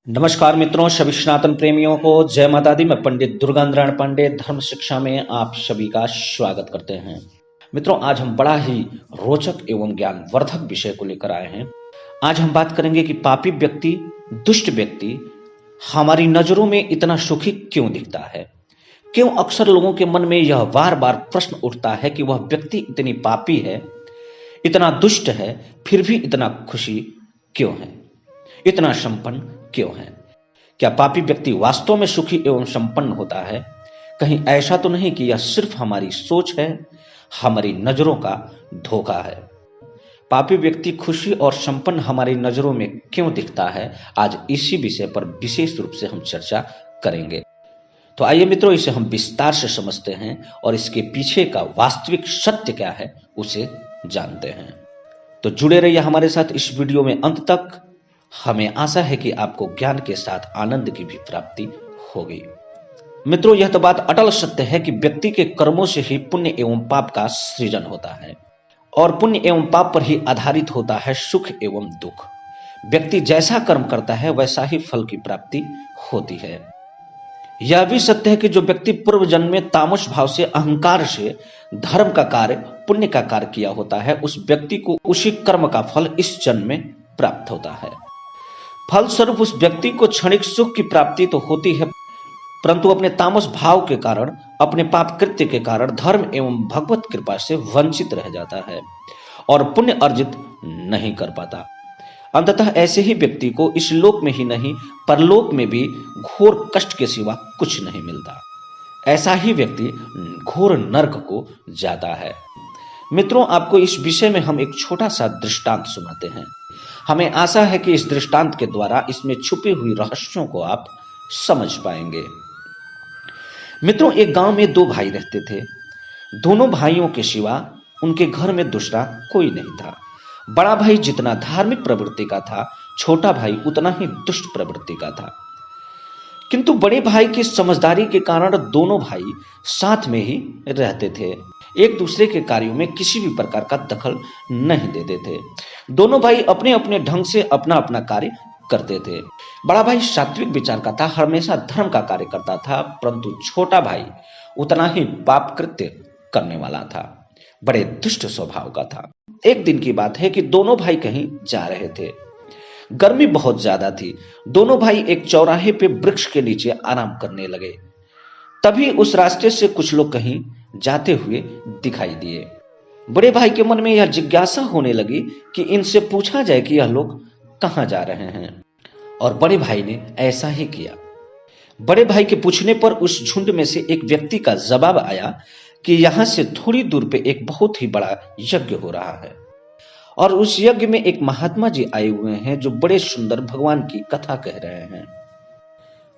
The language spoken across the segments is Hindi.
नमस्कार मित्रों, सभी सनातन प्रेमियों को जय माता दी। मैं पंडित दुर्गानारायण पांडे धर्म शिक्षा में आप सभी का स्वागत करते हैं। मित्रों, आज हम बड़ा ही रोचक एवं ज्ञानवर्धक विषय को लेकर आए हैं। आज हम बात करेंगे कि पापी व्यक्ति, दुष्ट व्यक्ति हमारी नजरों में इतना सुखी क्यों दिखता है। क्यों अक्सर लोगों के मन में यह बार बार प्रश्न उठता है कि वह व्यक्ति इतनी पापी है, इतना दुष्ट है, फिर भी इतना खुशी क्यों है, इतना संपन्न क्यों है। क्या पापी व्यक्ति वास्तव में सुखी एवं संपन्न होता है? कहीं ऐसा तो नहीं कि यह सिर्फ हमारी सोच है, हमारी नजरों का धोखा है। पापी व्यक्ति खुशी और संपन्न हमारी नजरों में क्यों दिखता है, आज इसी विषय पर विशेष रूप से हम चर्चा करेंगे। तो आइए मित्रों, इसे हम विस्तार से समझते हैं और इसके पीछे का वास्तविक सत्य क्या है उसे जानते हैं। तो जुड़े रहिए हमारे साथ इस वीडियो में अंत तक। हमें आशा है कि आपको ज्ञान के साथ आनंद की भी प्राप्ति होगी। मित्रों, यह तो बात अटल सत्य है कि व्यक्ति के कर्मों से ही पुण्य एवं पाप का सृजन होता है और पुण्य एवं पाप पर ही आधारित होता है सुख एवं दुख। व्यक्ति जैसा कर्म करता है वैसा ही फल की प्राप्ति होती है। यह भी सत्य है कि जो व्यक्ति पूर्व जन्म में तामस भाव से, अहंकार से धर्म का कार्य, पुण्य का कार्य किया होता है, उस व्यक्ति को उसी कर्म का फल इस जन्म में प्राप्त होता है। फलस्वरूप उस व्यक्ति को क्षणिक सुख की प्राप्ति तो होती है, परंतु अपने तामस भाव के कारण, अपने पाप कृत्य के कारण धर्म एवं भगवत कृपा से वंचित रह जाता है और पुण्य अर्जित नहीं कर पाता। अंततः ऐसे ही व्यक्ति को इस लोक में ही नहीं, परलोक में भी घोर कष्ट के सिवा कुछ नहीं मिलता। ऐसा ही व्यक्ति घोर नरक को जाता है। मित्रों, आपको इस विषय में हम एक छोटा सा दृष्टांत सुनाते हैं। हमें आशा है कि इस दृष्टांत के द्वारा इसमें छुपी हुई रहस्यों को आप समझ पाएंगे। मित्रों, एक गांव में दो भाई रहते थे। दोनों भाइयों के सिवा उनके घर में दूसरा कोई नहीं था। बड़ा भाई जितना धार्मिक प्रवृत्ति का था, छोटा भाई उतना ही दुष्ट प्रवृत्ति का था। किंतु बड़े भाई की समझदारी के कारण दोनों भाई साथ में ही रहते थे, एक दूसरे के कार्यों में किसी भी प्रकार का दखल नहीं देते थे। दोनों भाई अपने अपने ढंग से अपना अपना कार्य करते थे। बड़ा भाई सात्विक विचार का था, हमेशा धर्म का कार्य करता था, परंतु छोटा भाई उतना ही पाप कृत्य करने वाला था, बड़े दुष्ट स्वभाव का था। एक दिन की बात है कि दोनों भाई कहीं जा रहे थे। गर्मी बहुत ज्यादा थी। दोनों भाई एक चौराहे पे वृक्ष के नीचे आराम करने लगे। तभी उस रास्ते से कुछ लोग कहीं जाते हुए दिखाई दिए। बड़े भाई के मन में यह जिज्ञासा होने लगी कि इनसे पूछा जाए कि यह लोग कहां जा रहे हैं, और बड़े भाई ने ऐसा ही किया। बड़े भाई के पूछने पर उस झुंड में से एक व्यक्ति का जवाब आया कि यहां से थोड़ी दूर पे एक बहुत ही बड़ा यज्ञ हो रहा है और उस यज्ञ में एक महात्मा जी आए हुए हैं जो बड़े सुंदर भगवान की कथा कह रहे हैं।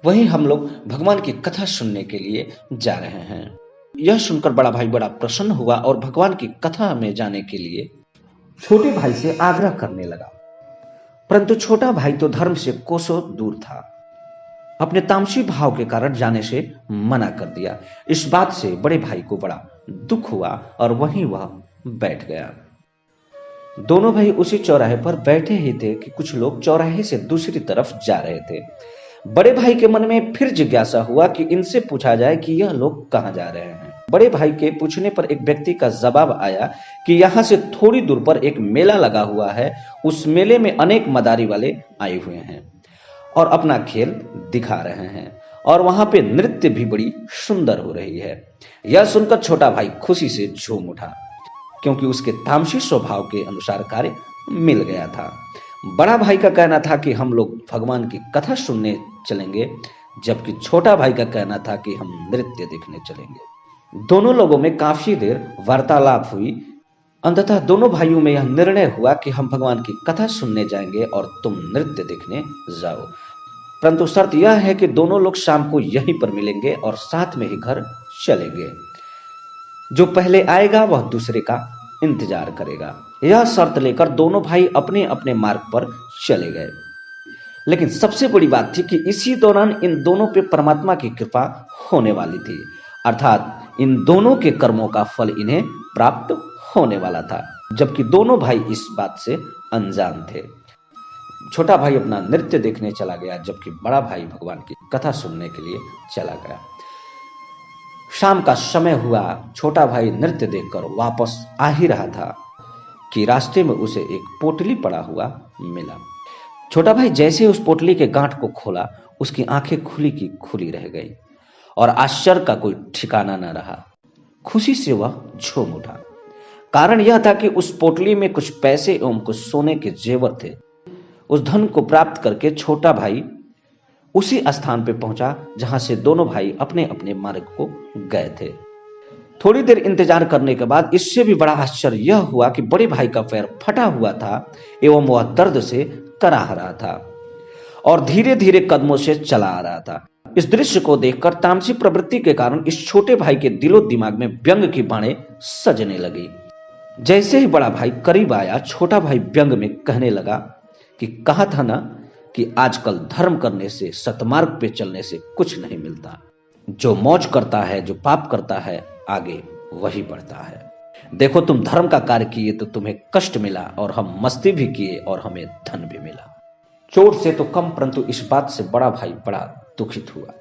वहीं हम लोग भगवान की कथा सुनने के लिए जा रहे हैं। यह सुनकर बड़ा भाई बड़ा प्रसन्न हुआ और भगवान की कथा में जाने के लिए छोटे भाई से आग्रह करने लगा, परंतु छोटा भाई तो धर्म से कोसों दूर था। अपने तामसी भाव के कारण जाने से मना कर दिया। इस बात से बड़े भाई को बड़ा दुख हुआ और वहीं वह बैठ गया। दोनों भाई उसी चौराहे पर बैठे ही थे कि कुछ लोग चौराहे से दूसरी तरफ जा रहे थे। बड़े भाई के मन में फिर जिज्ञासा हुआ कि इनसे पूछा जाए कि यह लोग कहां जा रहे हैं। बड़े भाई के पूछने पर एक व्यक्ति का जवाब आया कि यहां से थोड़ी दूर पर एक मेला लगा हुआ है, उस मेले में अनेक मदारी वाले आए हुए हैं और अपना खेल दिखा रहे हैं और वहां पे नृत्य भी बड़ी सुंदर हो रही है। यह सुनकर छोटा भाई खुशी से झूम उठा, क्योंकि उसके तामसी स्वभाव के अनुसार कार्य मिल गया था। बड़ा भाई का कहना था कि हम लोग भगवान की कथा सुनने चलेंगे, जबकि छोटा भाई का कहना था कि हम नृत्य देखने चलेंगे। दोनों लोगों में काफी देर वार्तालाप हुई। अंततः दोनों भाइयों में यह निर्णय हुआ कि हम भगवान की कथा सुनने जाएंगे और तुम नृत्य देखने जाओ, परंतु शर्त यह है कि दोनों लोग शाम को यहीं पर मिलेंगे और साथ में ही घर चलेंगे। जो पहले आएगा वह दूसरे का इंतजार करेगा। यह शर्त लेकर दोनों भाई अपने अपने मार्ग पर चले गए। लेकिन सबसे बड़ी बात थी कि इसी दौरान इन दोनों पे परमात्मा की कृपा होने वाली थी, अर्थात इन दोनों के कर्मों का फल इन्हें प्राप्त होने वाला था, जबकि दोनों भाई इस बात से अनजान थे। छोटा भाई अपना नृत्य देखने चला गया, जबकि बड़ा भाई भगवान की कथा सुनने के लिए चला गया। शाम का समय हुआ, छोटा भाई नृत्य देखकर वापस आ ही रहा था कि रास्ते में उसे एक पोटली पड़ा हुआ मिला। छोटा भाई जैसे उस पोटली के गांठ को खोला, उसकी आंखें खुली की खुली रह गई और आश्चर्य का कोई ठिकाना न रहा। खुशी से वह झूम उठा। कारण यह था कि उस पोटली में कुछ पैसे एवं कुछ सोने के जेवर थे। उस धन को प्राप्त करके छोटा भाई उसी स्थान पर पहुंचा जहां से दोनों भाई अपने अपने मार्ग को गए थे। थोड़ी देर इंतजार करने के बाद इससे भी बड़ा आश्चर्य यह हुआ कि बड़े भाई का पैर फटा हुआ था एवं वह दर्द से कराह रहा था और धीरे धीरे कदमों से चला आ रहा था। इस दृश्य को देखकर तामसिक प्रवृत्ति के कारण इस छोटे भाई के दिलो दिमाग में व्यंग की बाणें सजने लगी। जैसे ही बड़ा भाई करीब आया, छोटा भाई व्यंग में कहने लगा कि कहा था ना कि आजकल धर्म करने से, सतमार्ग पे चलने से कुछ नहीं मिलता। जो मौज करता है, जो पाप करता है, आगे वही बढ़ता है। देखो, तुम धर्म का कार्य किए तो तुम्हें कष्ट मिला और हम मस्ती भी किए और हमें धन भी मिला। चोट से तो कम, परंतु इस बात से बड़ा भाई बड़ा दुखित हुआ।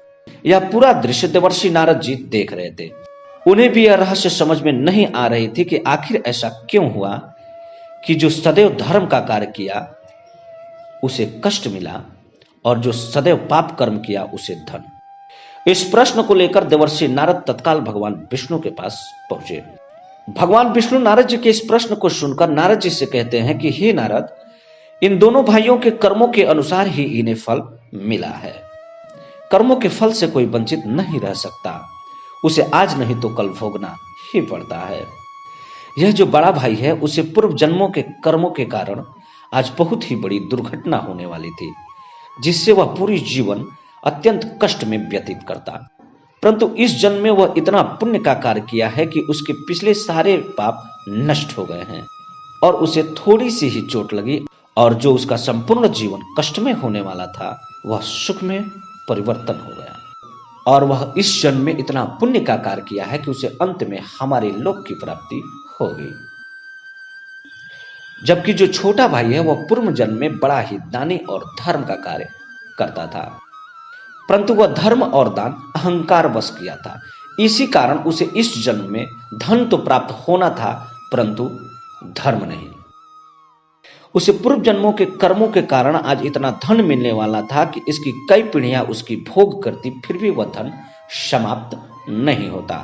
यह पूरा दृश्य देवर्षि नारद जी देख रहे थे। उन्हें भी यह रहस्य समझ में नहीं आ रही थी कि आखिर ऐसा क्यों हुआ कि जो सदैव धर्म का कार्य किया उसे कष्ट मिला और जो सदैव पाप कर्म किया उसे धन। इस प्रश्न को लेकर देवर्षि नारद तत्काल भगवान विष्णु के पास पहुंचे। भगवान विष्णु नारद जी के इस प्रश्न को सुनकर नारद जी से कहते हैं कि हे नारद, इन दोनों भाइयों के कर्मों के अनुसार ही इन्हें फल मिला है। कर्मों के फल से कोई वंचित नहीं रह सकता, उसे आज नहीं तो कल भोगना ही पड़ता है। यह जो बड़ा भाई है, उसे पूर्व जन्मों के कर्मों के कारण आज बहुत ही बड़ी दुर्घटना होने वाली थी, जिससे वह पूरी जीवन अत्यंत कष्ट में व्यतीत करता। परंतु इस जन्म में वह इतना पुण्य का कार्य किया है कि उसके पिछले सारे पाप नष्ट हो गए हैं और उसे थोड़ी सी ही चोट लगी और जो उसका संपूर्ण जीवन कष्ट में होने वाला था वह सुख में परिवर्तन हो गया। और वह इस जन्म में इतना पुण्य का कार्य किया है कि उसे अंत में हमारे लोक की प्राप्ति होगी। जबकि जो छोटा भाई है वह पूर्व जन्म में बड़ा ही दानी और धर्म का कार्य करता था, परंतु वह धर्म और दान अहंकार वश किया था। इसी कारण उसे इस जन्म में धन तो प्राप्त होना था, परंतु धर्म नहीं। उसे पूर्व जन्मों के कर्मों के कारण आज इतना धन मिलने वाला था कि इसकी कई पीढ़ियां उसकी भोग करती, फिर भी वह धन समाप्त नहीं होता।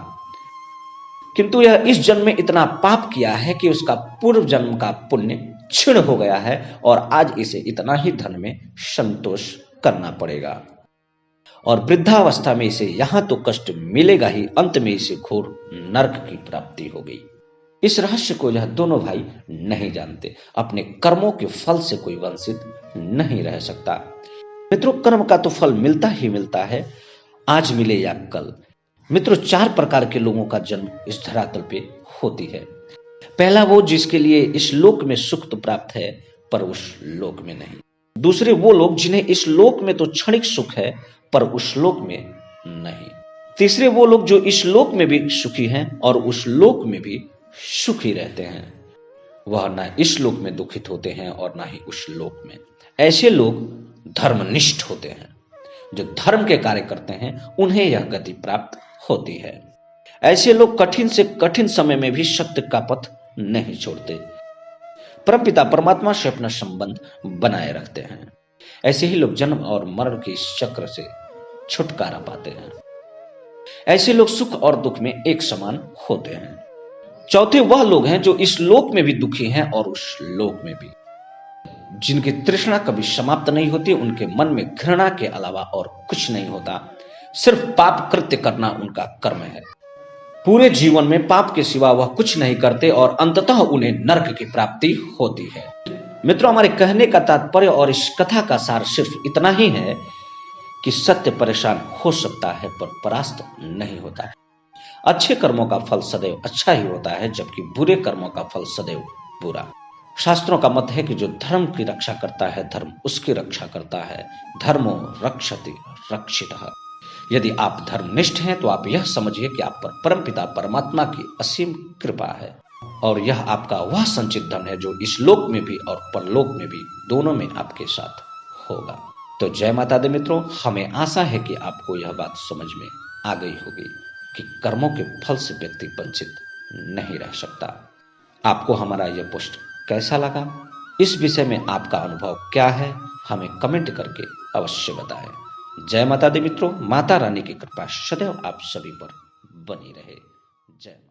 किंतु यह इस जन्म में इतना पाप किया है कि उसका पूर्व जन्म का पुण्य क्षीण हो गया है और आज इसे इतना ही धन में संतोष करना पड़ेगा और वृद्धावस्था में इसे यहां तो कष्ट मिलेगा ही, अंत में इसे घोर नरक की प्राप्ति होगी। इस रहस्य को यह दोनों भाई नहीं जानते। अपने कर्मों के फल से कोई वंचित नहीं रह सकता। मित्रों, कर्म का तो फल मिलता ही मिलता है, आज मिले या कल। मित्रों, 4 प्रकार के लोगों का जन्म इस धरातल पे होती है। पहला वो जिसके लिए इस लोक में सुख तो प्राप्त है पर उस लोक में नहीं। दूसरे वो लोग जिन्हें इस लोक में तो क्षणिक सुख है पर उस लोक में नहीं। तीसरे वो लोग जो इस लोक में भी सुखी हैं और उस लोक में भी सुखी रहते हैं। वह ना इस लोक में दुखित होते हैं और ना ही उस लोक में। ऐसे लोग धर्मनिष्ठ होते हैं। जो धर्म के कार्य करते हैं उन्हें यह गति प्राप्त होती है। ऐसे लोग कठिन से कठिन समय में भी सत्य का पथ नहीं छोड़ते, परमपिता परमात्मा से अपना संबंध बनाए रखते हैं। ऐसे ही लोग जन्म और मरण के इस चक्र से छुटकारा पाते हैं। ऐसे लोग सुख और दुख में एक समान होते हैं। चौथे वह लोग हैं जो इस लोक में भी दुखी हैं और उस लोक में भी। जिनकी तृष्णा कभी समाप्त नहीं होती, उनके मन में घृणा के अलावा और कुछ नहीं होता, सिर्फ पाप कृत्य करना उनका कर्म है। पूरे जीवन में पाप के सिवा वह कुछ नहीं करते और अंततः उन्हें नरक की प्राप्ति होती है। मित्रों, हमारे कहने का तात्पर्य और इस कथा का सार सिर्फ इतना ही है कि सत्य परेशान हो सकता है पर परास्त नहीं होता है। अच्छे कर्मों का फल सदैव अच्छा ही होता है, जबकि बुरे कर्मों का फल सदैव बुरा। शास्त्रों का मत है कि जो धर्म की रक्षा करता है, धर्म उसकी रक्षा करता है। धर्मो रक्षति रक्षितः। यदि आप धर्मनिष्ठ हैं तो आप यह समझिए कि आप पर परमपिता परमात्मा की असीम कृपा है। और यह आपका वह संचित धन है जो इस लोक में भी और परलोक में भी दोनों में आपके साथ होगा। तो जय माता दी मित्रों, हमें आशा है कि आपको यह बात समझ में आ गई होगी कि कर्मों के फल से व्यक्ति वंचित नहीं रह सकता। आपको हमारा यह पोस्ट कैसा लगा, इस विषय में आपका अनुभव क्या है, हमें कमेंट करके अवश्य बताएं। जय माता दी मित्रों, माता रानी की कृपा सदैव आप सभी पर बनी रहे। जय माता।